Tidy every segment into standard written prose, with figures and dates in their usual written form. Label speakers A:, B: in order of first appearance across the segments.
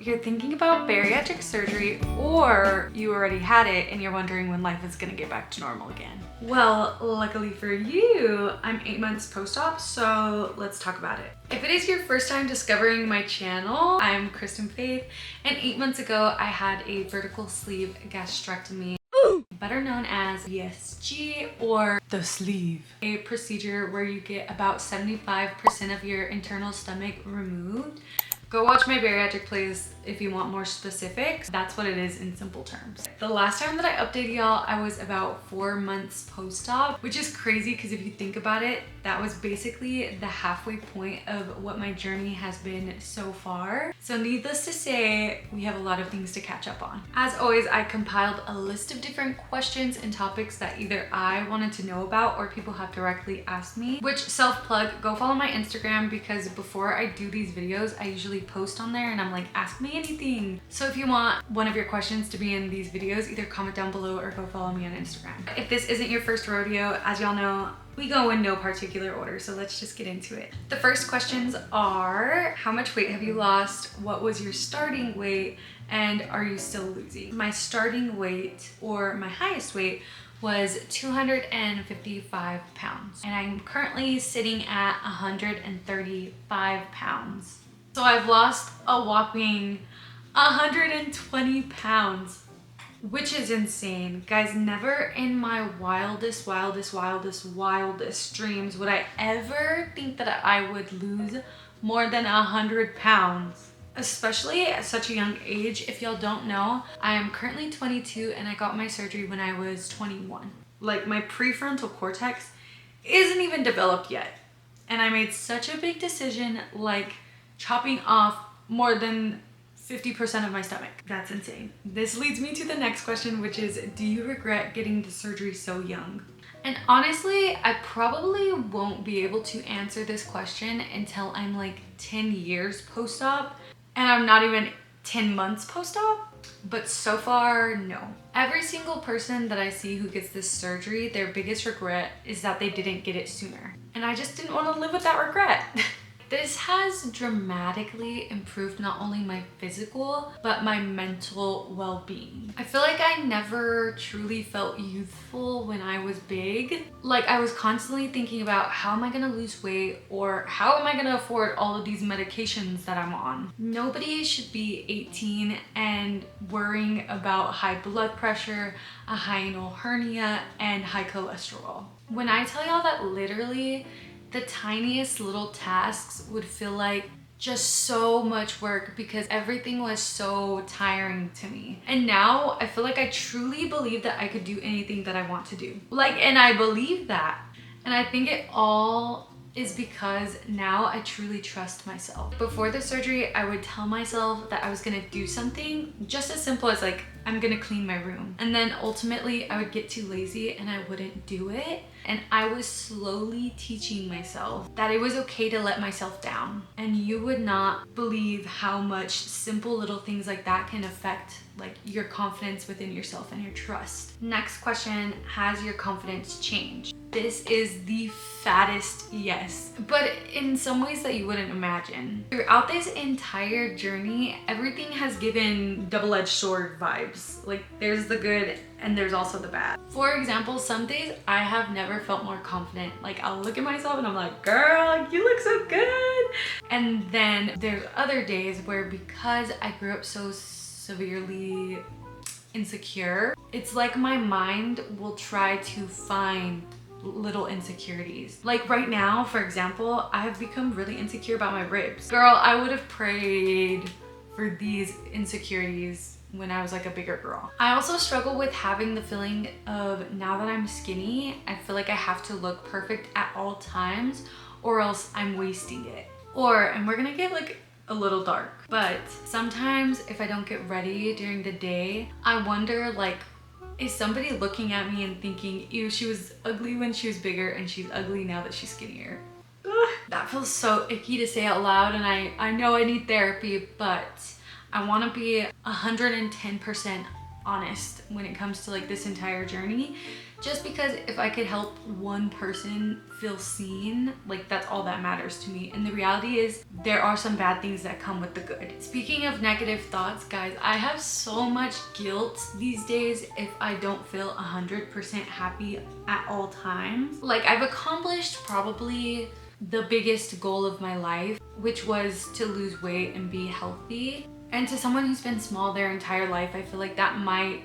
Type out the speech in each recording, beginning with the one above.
A: you're thinking about bariatric surgery, or you already had it and you're wondering when life is gonna get back to normal again. Well, luckily for you, I'm 8 months post-op, so let's talk about it. If it is your first time discovering my channel, I'm Kristen Faith, and 8 months ago, I had a vertical sleeve gastrectomy, better known as VSG or the sleeve. A procedure where you get about 75% of your internal stomach removed. Go watch my bariatric plays if you want more specifics. That's what it is in simple terms. The last time that I updated y'all, I was about 4 months post-op, which is crazy because if you think about it, that was basically the halfway point of what my journey has been so far. So needless to say, we have a lot of things to catch up on. As always, I compiled a list of different questions and topics that either I wanted to know about or people have directly asked me, which self-plug, go follow my Instagram because before I do these videos, I usually post on there and I'm like, ask me anything. So if you want one of your questions to be in these videos, either comment down below or go follow me on Instagram. If this isn't your first rodeo, as y'all know, we go in no particular order, so let's just get into it. The first questions are, how much weight have you lost? What was your starting weight? And are you still losing? My starting weight, or my highest weight, was 255 pounds. And I'm currently sitting at 135 pounds. So I've lost a whopping 120 pounds. Which is insane. Guys, never in my wildest dreams would I ever think that I would lose more than 100 pounds. Especially at such a young age. If y'all don't know, I am currently 22 and I got my surgery when I was 21. Like, my prefrontal cortex isn't even developed yet. And I made such a big decision, like chopping off more than 50% of my stomach. That's insane. This leads me to the next question, which is, do you regret getting the surgery so young? And honestly, I probably won't be able to answer this question until I'm like 10 years post-op, and I'm not even 10 months post-op, but so far, no. Every single person that I see who gets this surgery, their biggest regret is that they didn't get it sooner. And I just didn't want to live with that regret. This has dramatically improved not only my physical, but my mental well-being. I feel like I never truly felt youthful when I was big. Like, I was constantly thinking about, how am I gonna lose weight, or how am I gonna afford all of these medications that I'm on? Nobody should be 18 and worrying about high blood pressure, a hiatal hernia, and high cholesterol. When I tell y'all that literally the tiniest little tasks would feel like just so much work because everything was so tiring to me. And now I feel like I truly believe that I could do anything that I want to do. Like, and I believe that. And I think it all is because now I truly trust myself. Before the surgery, I would tell myself that I was gonna do something just as simple as like, I'm gonna clean my room. And then ultimately I would get too lazy and I wouldn't do it. And I was slowly teaching myself that it was okay to let myself down. And you would not believe how much simple little things like that can affect like your confidence within yourself and your trust. Next question, has your confidence changed? This is the fattest yes, but in some ways that you wouldn't imagine. Throughout this entire journey, everything has given double-edged sword vibes. Like, there's the good and there's also the bad. For example, some days I have never felt more confident. Like, I'll look at myself and I'm like, girl, you look so good. And then there's other days where, because I grew up so severely insecure, it's like my mind will try to find little insecurities. Like right now, for example, I have become really insecure about my ribs. Girl, I would have prayed for these insecurities when I was like a bigger girl. I also struggle with having the feeling of, now that I'm skinny, I feel like I have to look perfect at all times or else I'm wasting it. And we're gonna get like a little dark, but sometimes if I don't get ready during the day, I wonder, like, is somebody looking at me and thinking, ew, she was ugly when she was bigger and she's ugly now that she's skinnier? Ugh, that feels so icky to say out loud, and I know I need therapy, but I want to be 110% honest when it comes to like this entire journey, just because if I could help one person feel seen, like that's all that matters to me. And the reality is there are some bad things that come with the good. Speaking of negative thoughts, guys, I have so much guilt these days if I don't feel 100% happy at all times. Like, I've accomplished probably the biggest goal of my life, which was to lose weight and be healthy. And to someone who's been small their entire life, I feel like that might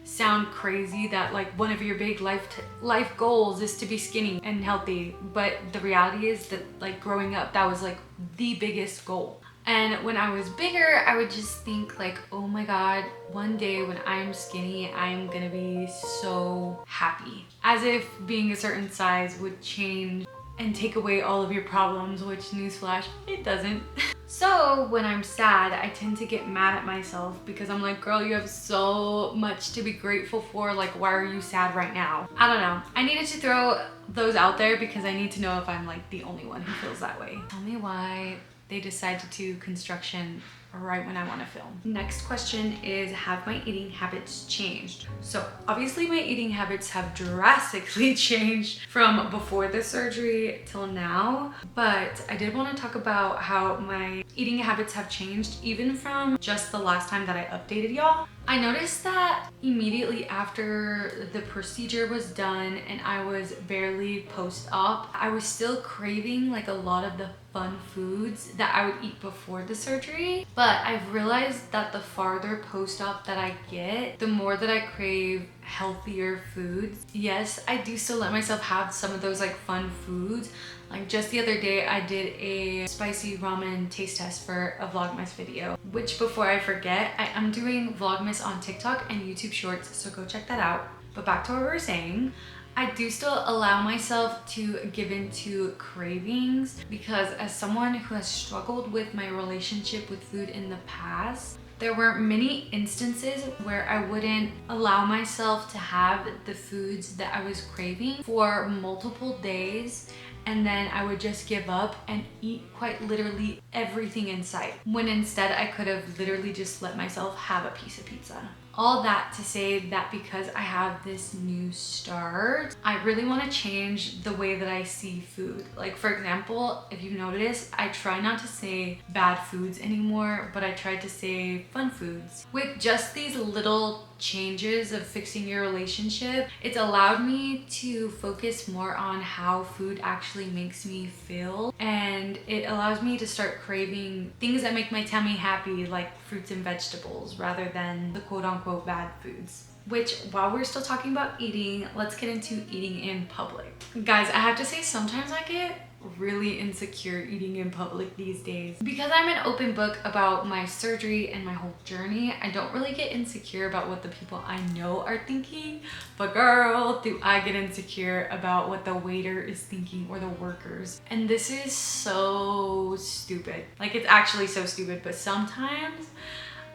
A: sound crazy, that like one of your big life goals is to be skinny and healthy. But the reality is that like growing up, that was like the biggest goal. And when I was bigger, I would just think like, oh my God, one day when I'm skinny, I'm gonna be so happy. As if being a certain size would change and take away all of your problems, which newsflash, it doesn't. So when I'm sad, I tend to get mad at myself because I'm like, girl, you have so much to be grateful for. Like, why are you sad right now? I don't know. I needed to throw those out there because I need to know if I'm like the only one who feels that way. Tell me why they decided to do construction right when I want to film. Next question is, have my eating habits changed? So obviously my eating habits have drastically changed from before the surgery till now, but I did want to talk about how my eating habits have changed even from just the last time that I updated y'all. I noticed that immediately after the procedure was done and I was barely post-op, I was still craving like a lot of the fun foods that I would eat before the surgery. But I've realized that the farther post-op that I get, the more that I crave healthier foods. Yes, I do still let myself have some of those like fun foods. Like just the other day, I did a spicy ramen taste test for a Vlogmas video, which before I forget, I am doing Vlogmas on TikTok and YouTube Shorts, so go check that out. But back to what we were saying, I do still allow myself to give into cravings because as someone who has struggled with my relationship with food in the past, there were many instances where I wouldn't allow myself to have the foods that I was craving for multiple days, and then I would just give up and eat quite literally everything in sight, when instead I could have literally just let myself have a piece of pizza. All that to say that because I have this new start, I really want to change the way that I see food. Like, for example, if you've noticed, I try not to say bad foods anymore, but I try to say fun foods. With just these little changes of fixing your relationship, it's allowed me to focus more on how food actually makes me feel, and it allows me to start craving things that make my tummy happy, like fruits and vegetables, rather than the quote-unquote bad foods. Which, while we're still talking about eating, let's get into eating in public. Guys, I have to say sometimes I get really insecure eating in public these days. Because I'm an open book about my surgery and my whole journey, I don't really get insecure about what the people I know are thinking, but girl, do I get insecure about what the waiter is thinking or the workers. And this is so stupid. Like, it's actually so stupid, but sometimes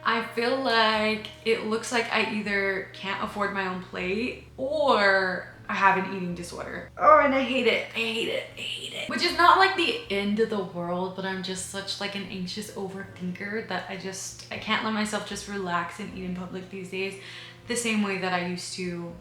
A: I feel like it looks like I either can't afford my own plate or I have an eating disorder. Oh, and I hate it. I hate it. I hate it. Which is not like the end of the world, but I'm just such like an anxious overthinker that I can't let myself just relax and eat in public these days the same way that I used to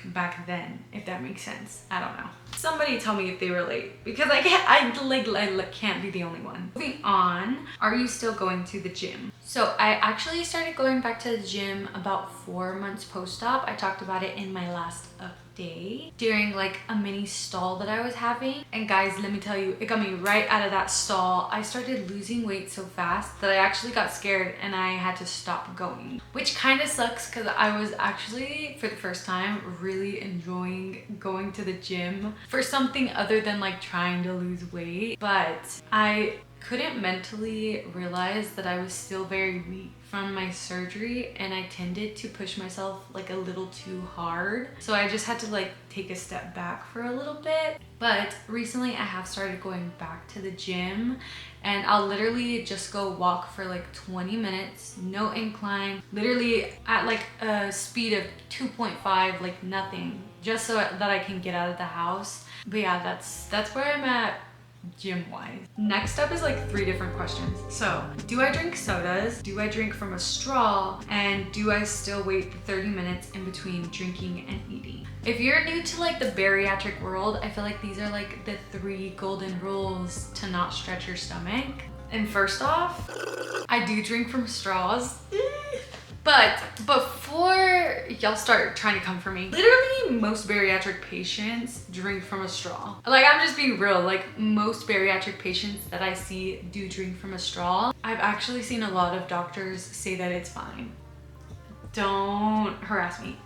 A: back then, if that makes sense. I don't know. Somebody tell me if they relate, because I can't be the only one. Moving on, are you still going to the gym? So I actually started going back to the gym about 4 months post-op. I talked about it in my last update during like a mini stall that I was having. And guys, let me tell you, it got me right out of that stall. I started losing weight so fast that I actually got scared and I had to stop going, which kind of sucks because I was actually, for the first time, really enjoying going to the gym for something other than like trying to lose weight. But I couldn't mentally realize that I was still very weak from my surgery, and I tended to push myself like a little too hard. So I just had to like take a step back for a little bit. But recently I have started going back to the gym, and I'll literally just go walk for like 20 minutes, no incline, literally at like a speed of 2.5, like nothing, just so that I can get out of the house. But yeah, that's where I'm at gym-wise. Next up is like 3 different questions. So, do I drink sodas? Do I drink from a straw? And do I still wait 30 minutes in between drinking and eating? If you're new to like the bariatric world, I feel like these are like the 3 golden rules to not stretch your stomach. And first off, I do drink from straws. But before y'all start trying to come for me, literally most bariatric patients drink from a straw. Like, I'm just being real, like most bariatric patients that I see do drink from a straw. I've actually seen a lot of doctors say that it's fine. Don't harass me.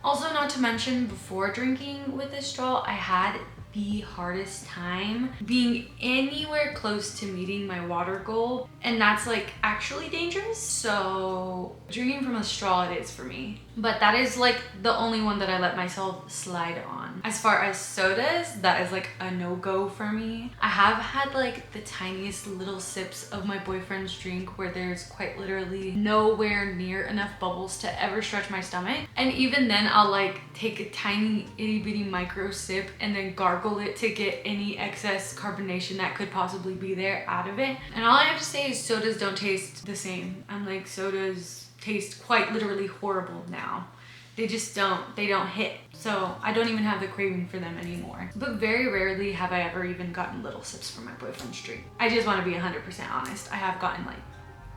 A: Also, not to mention, before drinking with a straw, I had the hardest time being anywhere close to meeting my water goal, and that's like actually dangerous. So drinking from a straw it is for me, but that is like the only one that I let myself slide on. As far as sodas, that is like a no-go for me. I have had like the tiniest little sips of my boyfriend's drink where there's quite literally nowhere near enough bubbles to ever stretch my stomach, and even then I'll like take a tiny itty-bitty micro sip and then gargle it to get any excess carbonation that could possibly be there out of it. And all I have to say is sodas don't taste the same. I'm like, sodas taste quite literally horrible now. They just don't, they don't hit. So I don't even have the craving for them anymore. But very rarely have I ever even gotten little sips from my boyfriend's drink. I just want to be 100% honest. I have gotten like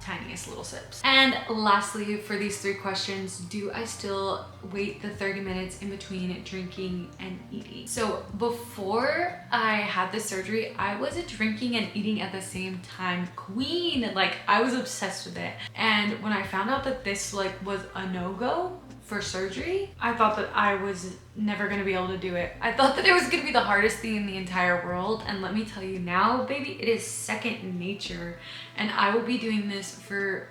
A: tiniest little sips. And lastly, for these 3 questions, do I still wait the 30 minutes in between drinking and eating? So before I had the surgery, I was a drinking and eating at the same time queen. Like, I was obsessed with it. And when I found out that this like was a no-go for surgery, I thought that I was never gonna be able to do it. I thought that it was gonna be the hardest thing in the entire world, and let me tell you now, baby, it is second nature, and I will be doing this for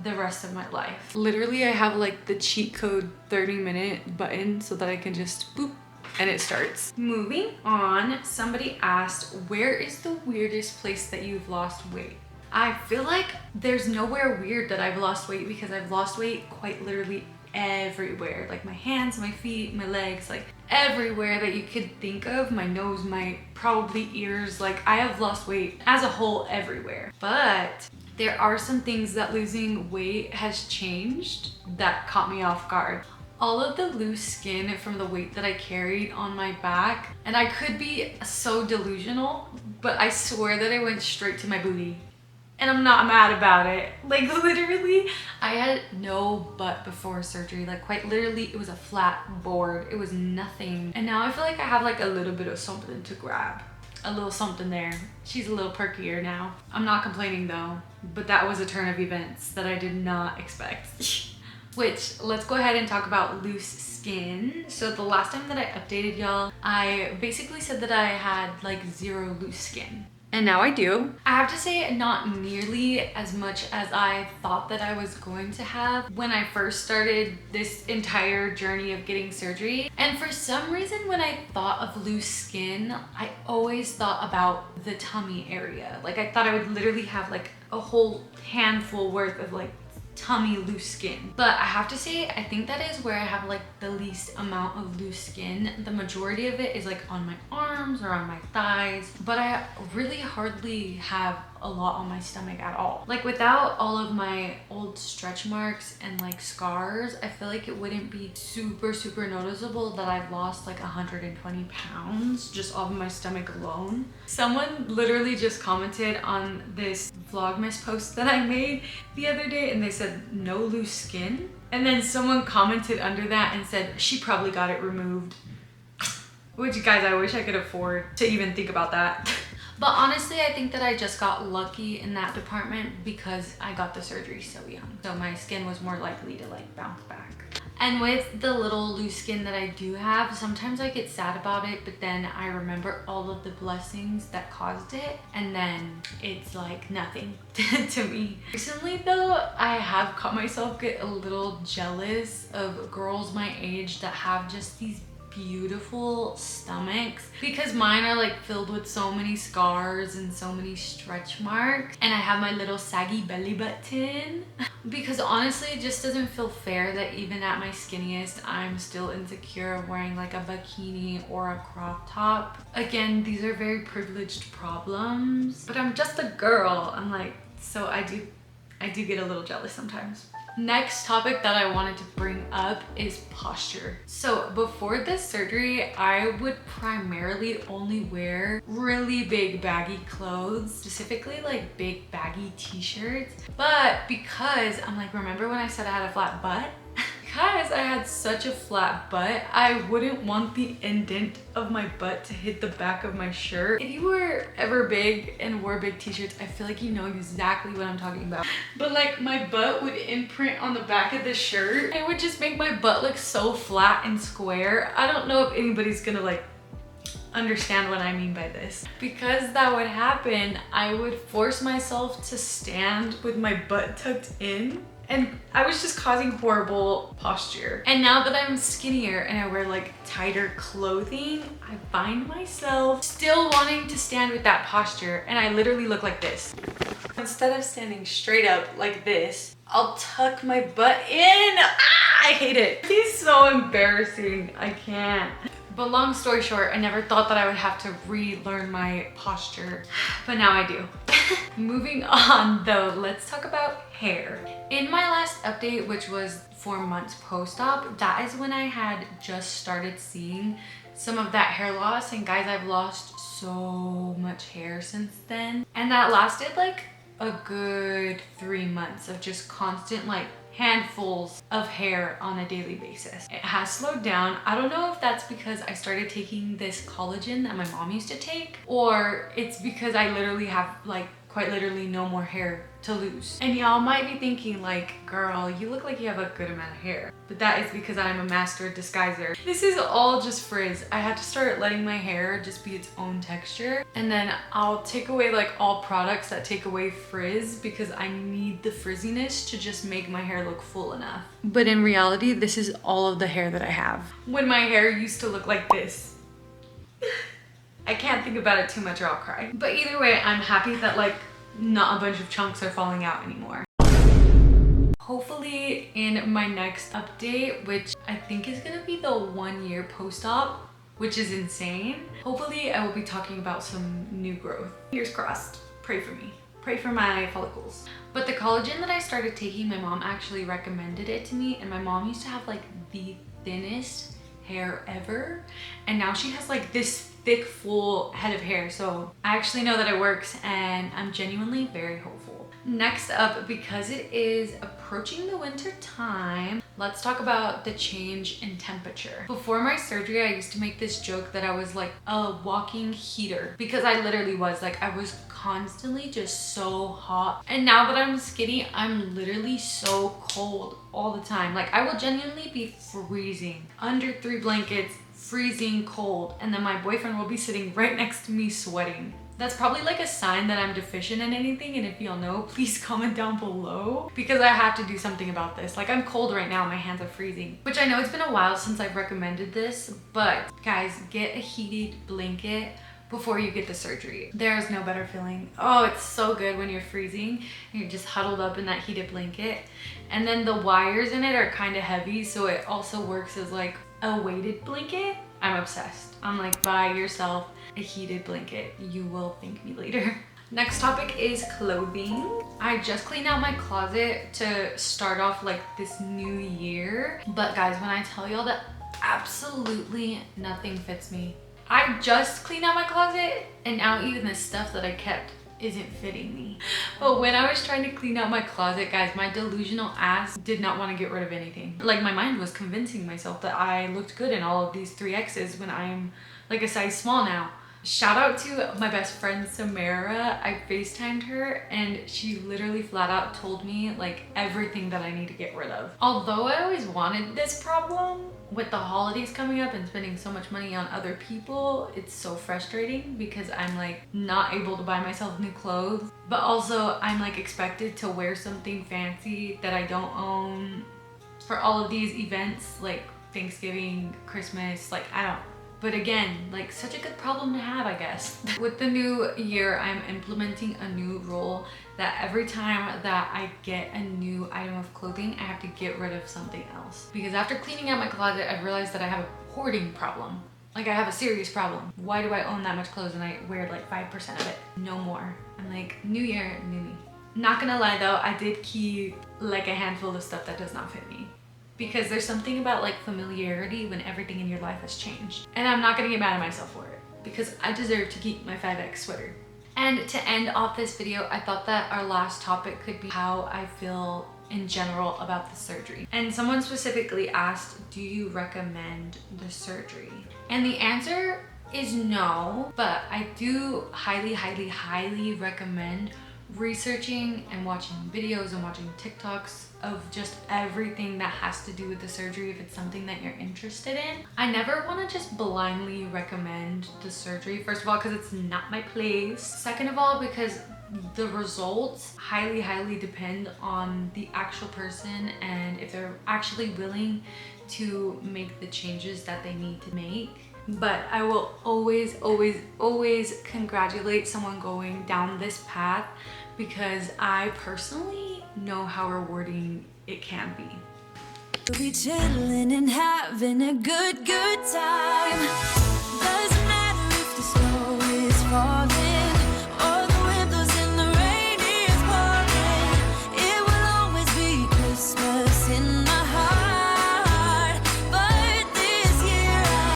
A: the rest of my life. Literally, I have like the cheat code 30-minute button so that I can just boop and it starts. Moving on, somebody asked, where is the weirdest place that you've lost weight? I feel like there's nowhere weird that I've lost weight, because I've lost weight quite literally everywhere. Like my hands, my feet, my legs, like everywhere that you could think of. My nose, my probably ears. Like, I have lost weight as a whole everywhere. But there are some things that losing weight has changed that caught me off guard. All of the loose skin from the weight that I carried on my back, and I could be so delusional, but I swear that I went straight to my booty. And I'm not mad about it. Like, literally, I had no butt before surgery. Like, quite literally, it was a flat board. It was nothing. And now I feel like I have like a little bit of something to grab. A little something there. She's a little perkier now. I'm not complaining though, but that was a turn of events that I did not expect. Which, let's go ahead and talk about loose skin. So the last time that I updated y'all, I basically said that I had like 0 loose skin. And now I do. I have to say, not nearly as much as I thought that I was going to have when I first started this entire journey of getting surgery. And for some reason, when I thought of loose skin, I always thought about the tummy area. Like, I thought I would literally have like a whole handful worth of like tummy loose skin. But I have to say, I think that is where I have like the least amount of loose skin. The majority of it is like on my arms or on my thighs, but I really hardly have a lot on my stomach at all. Like, without all of my old stretch marks and like scars, I feel like it wouldn't be super noticeable that I've lost like 120 pounds just off of my stomach alone. Someone literally just commented on this Vlogmas post that I made the other day, and they said no loose skin, and then someone commented under that and said she probably got it removed. Which, guys, I wish I could afford to even think about that. But honestly, I think that I just got lucky in that department because I got the surgery so young. So my skin was more likely to like bounce back. And with the little loose skin that I do have, sometimes I get sad about it, but then I remember all of the blessings that caused it, and then it's like nothing to me. Recently though, I have caught myself get a little jealous of girls my age that have just these beautiful stomachs because mine are like filled with so many scars and so many stretch marks, and I have my little saggy belly button because honestly it just doesn't feel fair that even at my skinniest I'm still insecure of wearing like a bikini or a crop top. Again, these are very privileged problems, but I'm just a girl. I'm like, so I do get a little jealous sometimes. Next topic that I wanted to bring up is posture. So before this surgery, I would primarily only wear really big baggy clothes, specifically like big baggy t-shirts. But because I'm like, remember when I said I had a flat butt? Because I had such a flat butt, I wouldn't want the indent of my butt to hit the back of my shirt. If you were ever big and wore big t-shirts, I feel like you know exactly what I'm talking about. But like my butt would imprint on the back of the shirt. It would just make my butt look so flat and square. I don't know if anybody's gonna like understand what I mean by this. Because that would happen, I would force myself to stand with my butt tucked in, and I was just causing horrible posture. And now that I'm skinnier and I wear like tighter clothing, I find myself still wanting to stand with that posture, and I literally look like this. Instead of standing straight up like this, I'll tuck my butt in. I hate it. It's so embarrassing. I can't. But long story short, I never thought that I would have to relearn my posture, but now I do. Moving on though, let's talk about hair. In my last update, which was 4 months post-op, that is when I had just started seeing some of that hair loss. And guys, I've lost so much hair since then. And that lasted like a good 3 months of just constant like handfuls of hair on a daily basis. It has slowed down. I don't know if that's because I started taking this collagen that my mom used to take, or it's because I literally have like quite literally no more hair to lose. And y'all might be thinking like, girl, you look like you have a good amount of hair. But that is because I'm a master disguiser. This is all just frizz. I had to start letting my hair just be its own texture. And then I'll take away like all products that take away frizz because I need the frizziness to just make my hair look full enough. But in reality, this is all of the hair that I have. When my hair used to look like this. I can't think about it too much or I'll cry. But either way, I'm happy that like not a bunch of chunks are falling out anymore. Hopefully in my next update, which I think is gonna be the 1 year post-op, which is insane. Hopefully I will be talking about some new growth. Fingers crossed, pray for me. Pray for my follicles. But the collagen that I started taking, my mom actually recommended it to me, and my mom used to have like the thinnest hair ever, and now she has like this thick full head of hair. So I actually know that it works, and I'm genuinely very hopeful. Next up, because it is approaching the winter time, let's talk about the change in temperature. Before my surgery, I used to make this joke that I was like a walking heater, because I literally was like, I was constantly just so hot. And now that I'm skinny, I'm literally so cold all the time. Like I will genuinely be freezing under 3 blankets, freezing cold, and then my boyfriend will be sitting right next to me sweating. That's probably like a sign that I'm deficient in anything, and if y'all know, please comment down below because I have to do something about this. Like I'm cold right now, my hands are freezing. Which I know it's been a while since I've recommended this, but guys, get a heated blanket before you get the surgery. There is no better feeling. Oh, it's so good when you're freezing and you're just huddled up in that heated blanket. And then the wires in it are kind of heavy, so it also works as like a weighted blanket. I'm obsessed. I'm like, buy yourself a heated blanket. You will thank me later. Next topic is clothing. I just cleaned out my closet to start off like this new year. But guys, when I tell y'all that absolutely nothing fits me. I just cleaned out my closet, and now even the stuff that I kept isn't fitting me. But when I was trying to clean out my closet, guys, my delusional ass did not want to get rid of anything. Like my mind was convincing myself that I looked good in all of these 3Xs when I'm like a size small now. Shout out to my best friend Samara. I FaceTimed her and she literally flat out told me like everything that I need to get rid of. Although I always wanted this problem, with the holidays coming up and spending so much money on other people, it's so frustrating because I'm like not able to buy myself new clothes, but also I'm like expected to wear something fancy that I don't own for all of these events, like Thanksgiving, Christmas, like I don't. But again, like such a good problem to have, I guess. With the new year, I'm implementing a new rule that every time that I get a new item of clothing, I have to get rid of something else. Because after cleaning out my closet, I've realized that I have a hoarding problem. Like I have a serious problem. Why do I own that much clothes and I wear like 5% of it? No more. I'm like, new year, new me. Not gonna lie though, I did keep like a handful of stuff that does not fit me. Because there's something about like familiarity when everything in your life has changed. And I'm not gonna get mad at myself for it because I deserve to keep my 5X sweater. And to end off this video, I thought that our last topic could be how I feel in general about the surgery. And someone specifically asked, do you recommend the surgery? And the answer is no, but I do highly, highly, highly recommend researching and watching videos and watching TikToks of just everything that has to do with the surgery if it's something that you're interested in. I never want to just blindly recommend the surgery, first of all because it's not my place, second of all because the results highly, highly depend on the actual person and if they're actually willing to make the changes that they need to make. But I will always, always, always congratulate someone going down this path because I personally know how rewarding it can be.
B: We'll be chilling and having a good time.